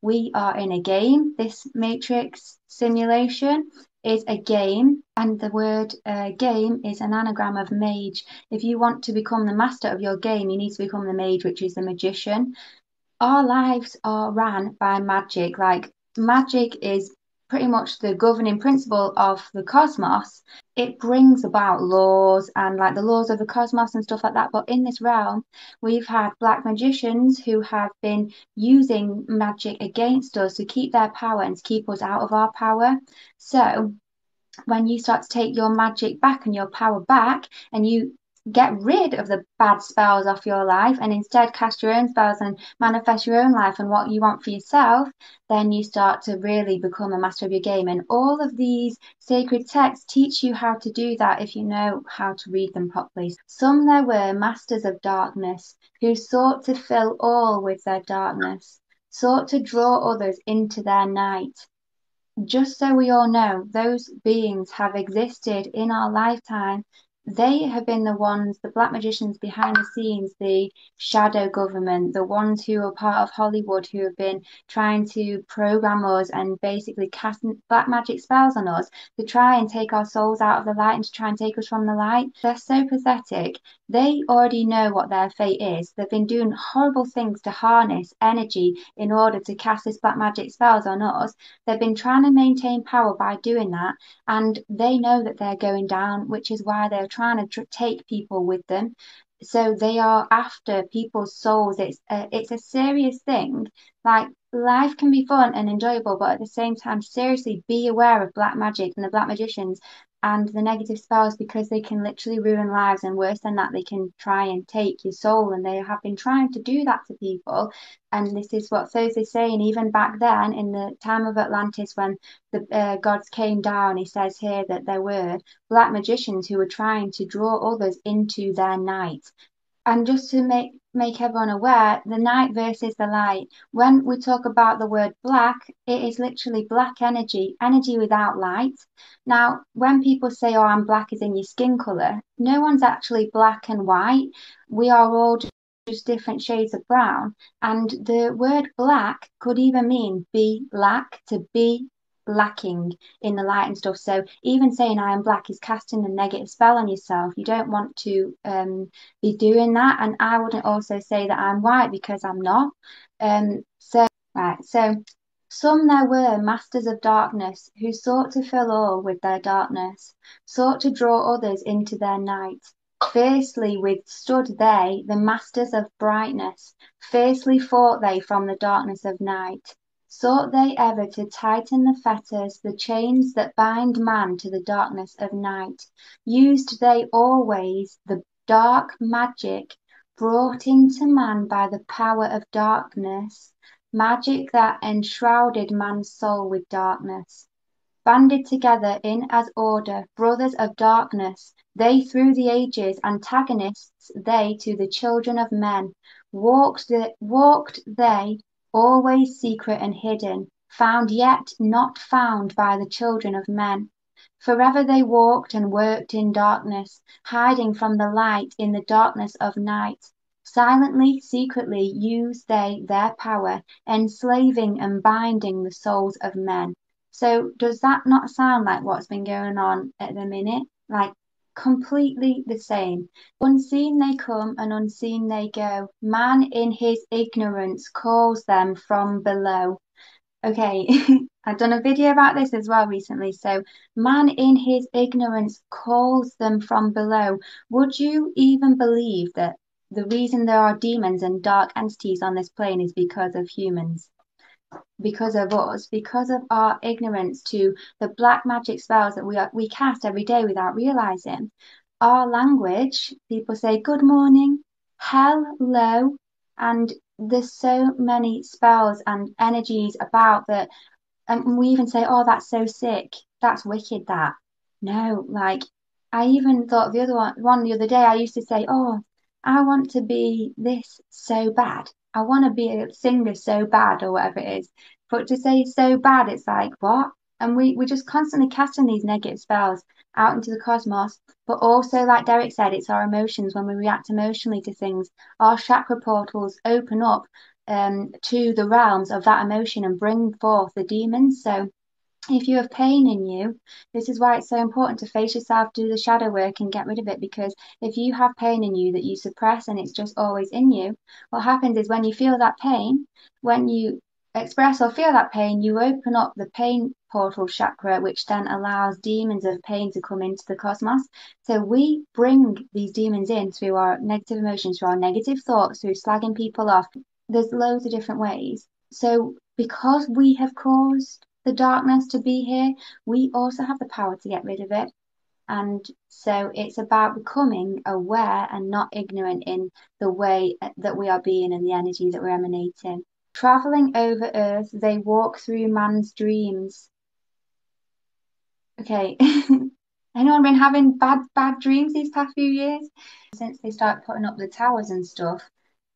We are in a game. This Matrix simulation is a game, and the word game is an anagram of mage. If you want to become the master of your game, you need to become the mage, which is the magician. Our lives are ran by magic. Like, magic is pretty much the governing principle of the cosmos. It brings about laws and like the laws of the cosmos and stuff like that. But in this realm, we've had black magicians who have been using magic against us to keep their power and to keep us out of our power. So when you start to take your magic back and your power back, and you get rid of the bad spells off your life and instead cast your own spells and manifest your own life and what you want for yourself, then you start to really become a master of your game. And all of these sacred texts teach you how to do that if you know how to read them properly. Some there were masters of darkness who sought to fill all with their darkness, sought to draw others into their night. Just so we all know, those beings have existed in our lifetime. They have been the ones, the black magicians behind the scenes, the shadow government, the ones who are part of Hollywood, who have been trying to program us and basically cast black magic spells on us to try and take our souls out of the light and to try and take us from the light. They're so pathetic. They already know what their fate is. They've been doing horrible things to harness energy in order to cast this black magic spells on us. They've been trying to maintain power by doing that, and they know that they're going down, which is why they're trying to take people with them. So they are after people's souls. It's a serious thing. Like, life can be fun and enjoyable, but at the same time, seriously be aware of black magic and the black magicians and the negative spells, because they can literally ruin lives, and worse than that, they can try and take your soul, and they have been trying to do that to people. And this is what Thoth saying. Even back then, in the time of Atlantis, when the gods came down, he says here that there were black magicians who were trying to draw others into their night. And just to make everyone aware, the night versus the light. When we talk about the word black, it is literally black energy, energy without light. Now, when people say, "Oh, I'm black," as in your skin color, no one's actually black and white. We are all just different shades of brown. And the word black could even mean be lack, to be lacking in the light and stuff. So even saying I am black is casting a negative spell on yourself. You don't want to be doing that. And I wouldn't also say that I'm white, because I'm not. So some there were masters of darkness who sought to fill all with their darkness, sought to draw others into their night. Fiercely withstood they, the masters of brightness, fiercely fought they from the darkness of night. Sought they ever to tighten the fetters, the chains that bind man to the darkness of night. Used they always the dark magic brought into man by the power of darkness, magic that enshrouded man's soul with darkness. Banded together in as order, brothers of darkness, they through the ages, antagonists they to the children of men, walked they, always secret and hidden, found yet not found by the children of men. Forever they walked and worked in darkness, hiding from the light in the darkness of night. Silently, secretly used they their power, enslaving and binding the souls of men. So does that not sound like what's been going on at the minute? Like, completely the same. Unseen they come and unseen they go. Man in his ignorance calls them from below. Okay, I've done a video about this as well recently. So, man in his ignorance calls them from below. Would you even believe that the reason there are demons and dark entities on this plane is because of humans? Because of us, because of our ignorance to the black magic spells that we cast every day without realizing. Our language, people say good morning, hello, and there's so many spells and energies about that. And we even say, oh, that's so sick, that's wicked, that. No, like, I even thought one the other day, I used to say, oh, I want to be this so bad. I want to be a singer so bad, or whatever it is. But to say so bad, it's like, what? And we're just constantly casting these negative spells out into the cosmos. But also, like Derek said, it's our emotions. When we react emotionally to things, our chakra portals open up, to the realms of that emotion and bring forth the demons. So if you have pain in you, this is why it's so important to face yourself, do the shadow work and get rid of it. Because if you have pain in you that you suppress and it's just always in you, what happens is when you feel that pain, when you express or feel that pain, you open up the pain portal chakra, which then allows demons of pain to come into the cosmos. So we bring these demons in through our negative emotions, through our negative thoughts, through slagging people off. There's loads of different ways. So because we have caused the darkness to be here, we also have the power to get rid of it. And so it's about becoming aware and not ignorant in the way that we are being and the energy that we're emanating. Traveling over Earth, they walk through man's dreams. Okay. Anyone been having bad dreams these past few years? Since they started putting up the towers and stuff,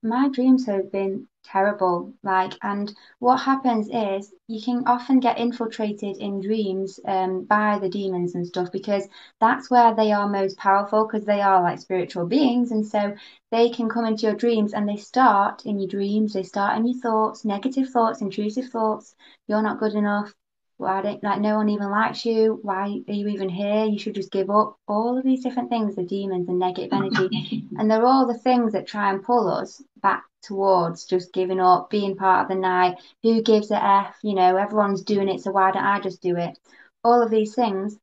my dreams have been terrible. And what happens is you can often get infiltrated in dreams by the demons and stuff, because that's where they are most powerful, because they are like spiritual beings. And so they can come into your dreams and they start in your dreams, they start in your thoughts, negative thoughts, intrusive thoughts. You're not good enough. Why don't, like, no one even likes you? Why are you even here? You should just give up. All of these different things, the demons and negative energy. And they're all the things that try and pull us back towards just giving up, being part of the night. Who gives a F? Everyone's doing it, so why don't I just do it? All of these things.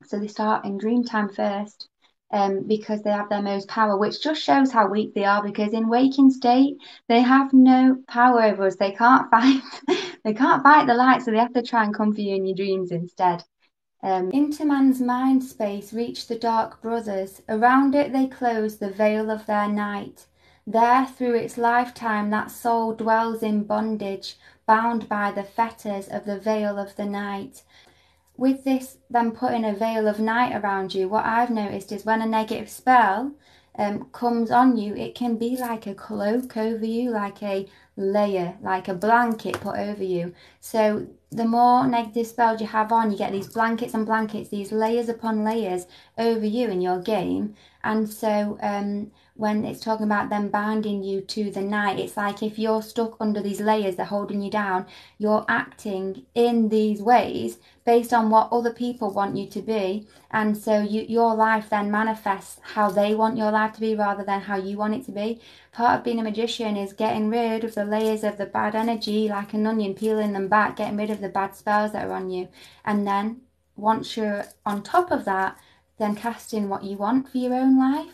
So they start in dream time first, because they have their most power, which just shows how weak they are, because in waking state, they have no power over us. They can't fight, they can't fight the light, so they have to try and come for you in your dreams instead. Into man's mind space reach the dark brothers. Around it they close the veil of their night. There through its lifetime that soul dwells in bondage, bound by the fetters of the veil of the night. With this then putting a veil of night around you, what I've noticed is when a negative spell comes on you, it can be like a cloak over you, like a layer, like a blanket put over you. So the more negative spells you have on, you get these blankets and blankets, these layers upon layers over you in your game. And so when it's talking about them binding you to the night, it's like if you're stuck under these layers, they're holding you down, you're acting in these ways based on what other people want you to be. And so your life then manifests how they want your life to be rather than how you want it to be. Part of being a magician is getting rid of the layers of the bad energy, like an onion, peeling them back, getting rid of the bad spells that are on you. And then once you're on top of that, then casting what you want for your own life.